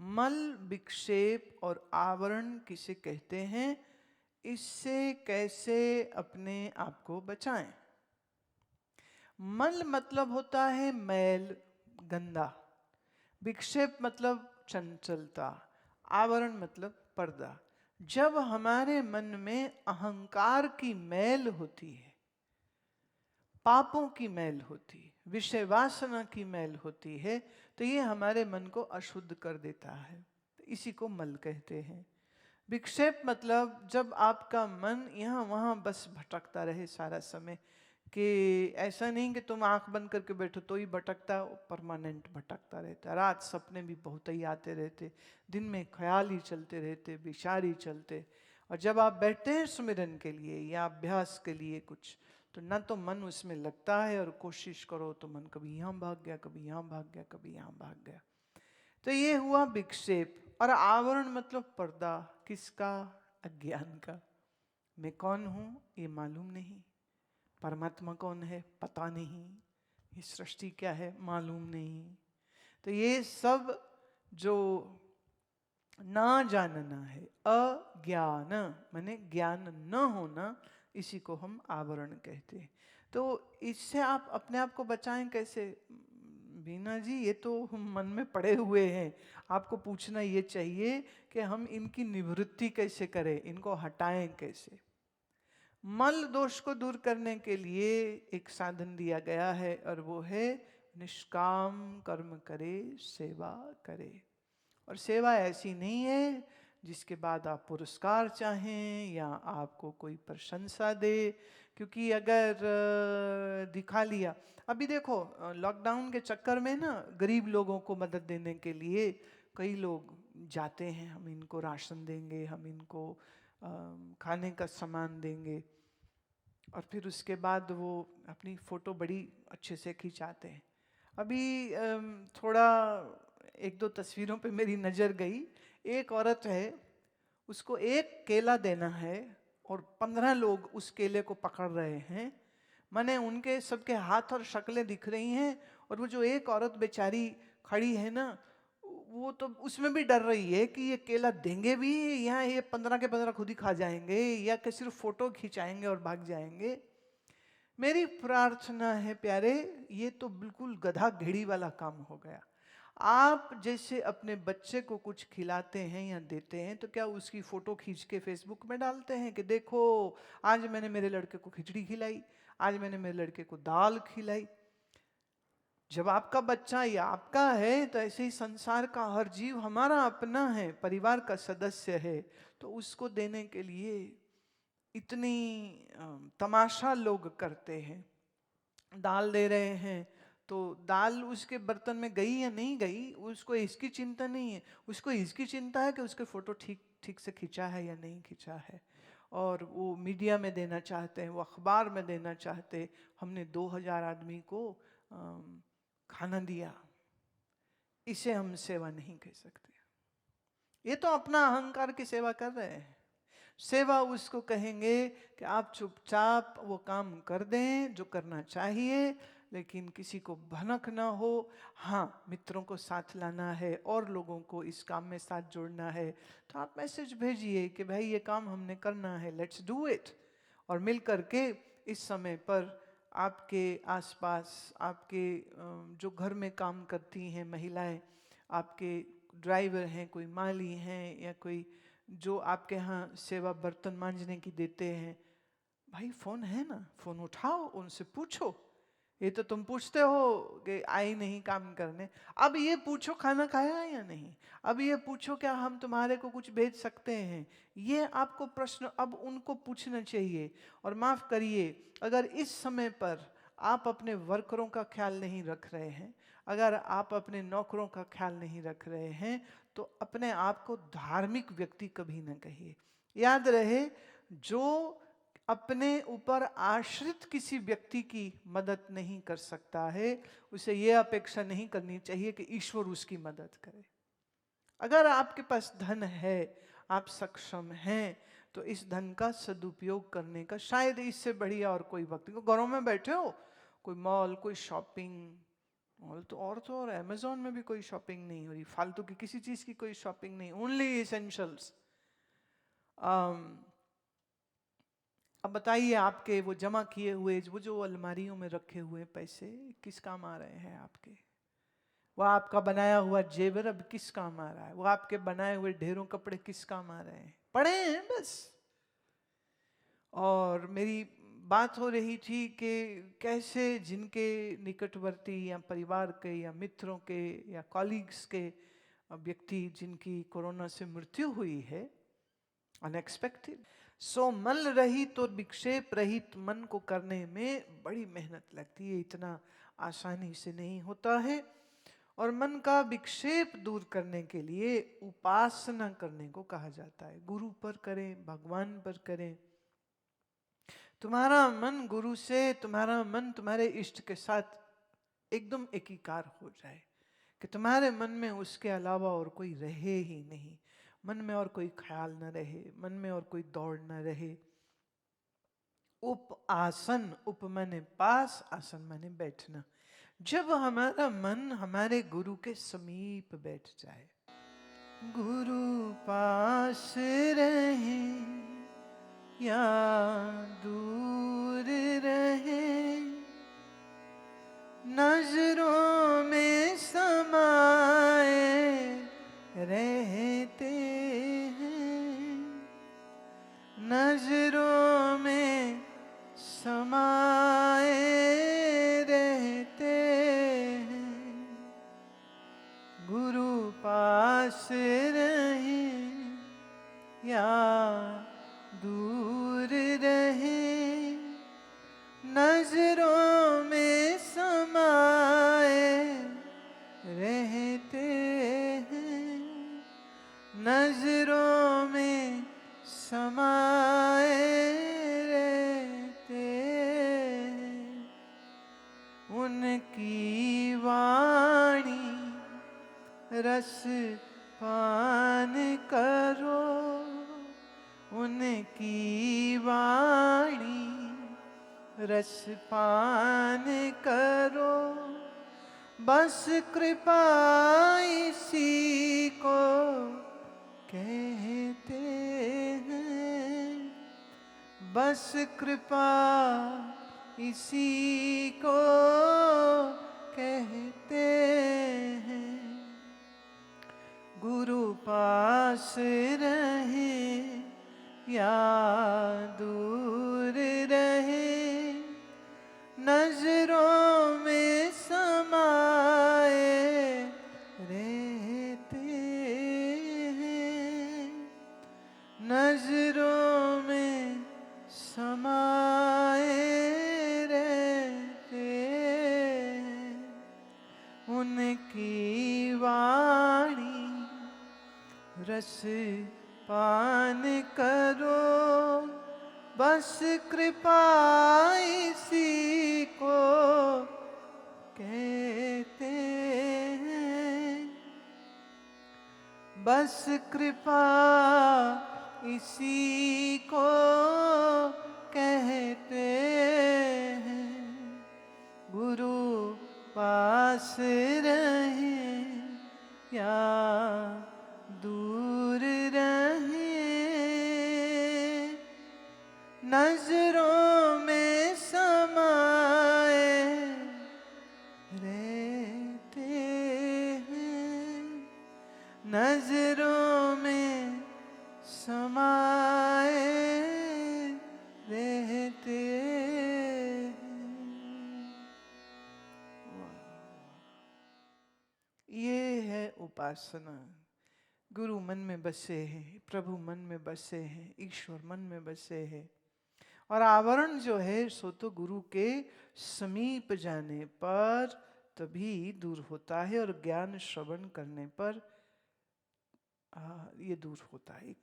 मल, विक्षेप और आवरण किसे कहते हैं, इससे कैसे अपने आप को बचाएं। मल मतलब होता है मैल, गंदा। विक्षेप मतलब चंचलता। आवरण मतलब पर्दा। जब हमारे मन में अहंकार की मैल होती है, पापों की मैल होती है, विषय वासना की मैल होती है, तो ये हमारे मन को अशुद्ध कर देता है। तो इसी को मल कहते हैं। विक्षेप मतलब जब आपका मन यहाँ वहाँ बस भटकता रहे सारा समय, कि ऐसा नहीं कि तुम आंख बंद करके बैठो तो ही भटकता, परमानेंट भटकता रहता। रात सपने भी बहुत ही आते रहते, दिन में ख्याल ही चलते रहते, विचार ही चलते। और जब आप बैठते हैं सुमिरन के लिए या अभ्यास के लिए कुछ, तो ना तो मन उसमें लगता है, और कोशिश करो तो मन कभी यहाँ भाग गया, कभी यहाँ भाग गया, कभी यहाँ भाग गया। तो ये हुआ विक्षेप। और आवरण मतलब पर्दा। किसका? अज्ञान का। मैं कौन हूं ये मालूम नहीं, परमात्मा कौन है पता नहीं, ये सृष्टि क्या है मालूम नहीं। तो ये सब जो ना जानना है, अज्ञान माने ज्ञान न होना, इसी को हम आवरण कहते हैं। तो इससे आप अपने आप को बचाएं कैसे? बीना जी, ये तो हम मन में पड़े हुए हैं। आपको पूछना ये चाहिए कि हम इनकी निवृत्ति कैसे करें, इनको हटाएं कैसे। मल दोष को दूर करने के लिए एक साधन दिया गया है, और वो है निष्काम कर्म करे, सेवा करे। और सेवा ऐसी नहीं है जिसके बाद आप पुरस्कार चाहें या आपको कोई प्रशंसा दे, क्योंकि अगर दिखा लिया। अभी देखो लॉकडाउन के चक्कर में ना, गरीब लोगों को मदद देने के लिए कई लोग जाते हैं, हम इनको राशन देंगे, हम इनको खाने का सामान देंगे, और फिर उसके बाद वो अपनी फ़ोटो बड़ी अच्छे से खिंचाते हैं। अभी थोड़ा एक दो तस्वीरों पे मेरी नज़र गई। एक औरत है, उसको एक केला देना है और 15 लोग उस केले को पकड़ रहे हैं। माने उनके सबके हाथ और शक्लें दिख रही हैं, और वो जो एक औरत बेचारी खड़ी है ना, वो तो उसमें भी डर रही है कि ये केला देंगे भी या ये 15 के 15 खुद ही खा जाएंगे, या कि सिर्फ फोटो खिंचाएंगे और भाग जाएंगे। मेरी प्रार्थना है प्यारे, ये तो बिल्कुल गधा घेड़ी वाला काम हो गया। आप जैसे अपने बच्चे को कुछ खिलाते हैं या देते हैं, तो क्या उसकी फोटो खींच के फेसबुक में डालते हैं कि देखो आज मैंने मेरे लड़के को खिचड़ी खिलाई, आज मैंने मेरे लड़के को दाल खिलाई। जब आपका बच्चा या आपका है, तो ऐसे ही संसार का हर जीव हमारा अपना है, परिवार का सदस्य है। तो उसको देने के लिए इतनी तमाशा लोग करते हैं। दाल दे रहे हैं तो दाल उसके बर्तन में गई या नहीं गई, उसको इसकी चिंता नहीं है। उसको इसकी चिंता है कि उसके फोटो ठीक ठीक से खींचा है या नहीं खींचा है। और वो मीडिया में देना चाहते हैं, वो अखबार में देना चाहते। हमने 2000 आदमी को खाना दिया, इसे हम सेवा नहीं कह सकते। ये तो अपना अहंकार की सेवा कर रहे हैं। सेवा उसको कहेंगे कि आप चुपचाप वो काम कर दें जो करना चाहिए, लेकिन किसी को भनक ना हो। हाँ, मित्रों को साथ लाना है और लोगों को इस काम में साथ जोड़ना है, तो आप मैसेज भेजिए कि भाई ये काम हमने करना है, लेट्स डू इट। और मिल करके इस समय पर आपके आसपास, आपके जो घर में काम करती हैं महिलाएं, आपके ड्राइवर हैं, कोई माली हैं, या कोई जो आपके यहाँ सेवा बर्तन मांजने की देते हैं, भाई फोन है ना, फोन उठाओ, उनसे पूछो। ये तो तुम पूछते हो कि आई नहीं काम करने, अब ये पूछो खाना खाया है या नहीं। अब ये पूछो क्या हम तुम्हारे को कुछ भेज सकते हैं। ये आपको प्रश्न अब उनको पूछना चाहिए। और माफ करिए, अगर इस समय पर आप अपने वर्करों का ख्याल नहीं रख रहे हैं, अगर आप अपने नौकरों का ख्याल नहीं रख रहे हैं, तो अपने आप को धार्मिक व्यक्ति कभी ना कहिए। याद रहे, जो अपने ऊपर आश्रित किसी व्यक्ति की मदद नहीं कर सकता है, उसे यह अपेक्षा नहीं करनी चाहिए कि ईश्वर उसकी मदद करे। अगर आपके पास धन है, आप सक्षम हैं, तो इस धन का सदुपयोग करने का शायद इससे बढ़िया और कोई वक्त नहीं। घरों में बैठे हो, कोई मॉल, कोई शॉपिंग, और अमेज़ॉन में भी कोई शॉपिंग नहीं हो रही, फालतू की किसी चीज़ की कोई शॉपिंग नहीं, ओनली एसेंशियल्स। अब बताइए, आपके वो जमा किए हुए वो जो अलमारियों में रखे हुए पैसे किस काम आ रहे हैं आपके? वो आपका बनाया हुआ जेवर अब किस काम आ रहा है? वो आपके बनाए हुए ढेरों कपड़े किस काम आ रहे हैं? पड़े हैं बस। और मेरी बात हो रही थी कि कैसे जिनके निकटवर्ती या परिवार के या मित्रों के या कॉलीग्स के व्यक्ति जिनकी कोरोना से मृत्यु हुई है अनएक्सपेक्टेड, सो मल रहित और विक्षेप रहित मन को करने में बड़ी मेहनत लगती है, इतना आसानी से नहीं होता है। और मन का विक्षेप दूर करने के लिए उपासना करने को कहा जाता है। गुरु पर करें, भगवान पर करें। तुम्हारा मन गुरु से, तुम्हारा मन तुम्हारे इष्ट के साथ एकदम एकीकार हो जाए कि तुम्हारे मन में उसके अलावा और कोई रहे ही नहीं, मन में और कोई ख्याल न रहे, मन में और कोई दौड़ न रहे। उप आसन, उप माने पास, आसन माने बैठना। जब हमारा मन हमारे गुरु के समीप बैठ जाए, गुरु पास रहे या दूर रहे, नजरों में समाए रहते हैं, नजरों में समाए रहते हैं, गुरु पास रहे या दूर रहे, नजरों में समाए रहते हैं, नजरों में समाए रहते हैं। उनकी वाणी रस पान करो, उनकी वाणी रस पान करो, बस कृपा इसी को कहते हैं, बस कृपा इसी को कहते हैं। गुरु पास रहे या दूर रहे, नजरों में समाए रहते हैं, नजरों में समाए रहते हैं। उनकी वाणी रस पान करो, बस कृपा इसी को कहते हैं, बस कृपा इसी को कहते हैं। गुरु पास रहे या दूर रहे, नजरों में समाए रहते हैं, नजरों में समाए रहते हैं। ये है उपासना। गुरु मन में बसे हैं, प्रभु मन में बसे हैं, ईश्वर मन में बसे हैं। और आवरण जो है सो तो गुरु के समीप जाने पर तभी दूर होता है, और ज्ञान श्रवण करने पर ये दूर होता है।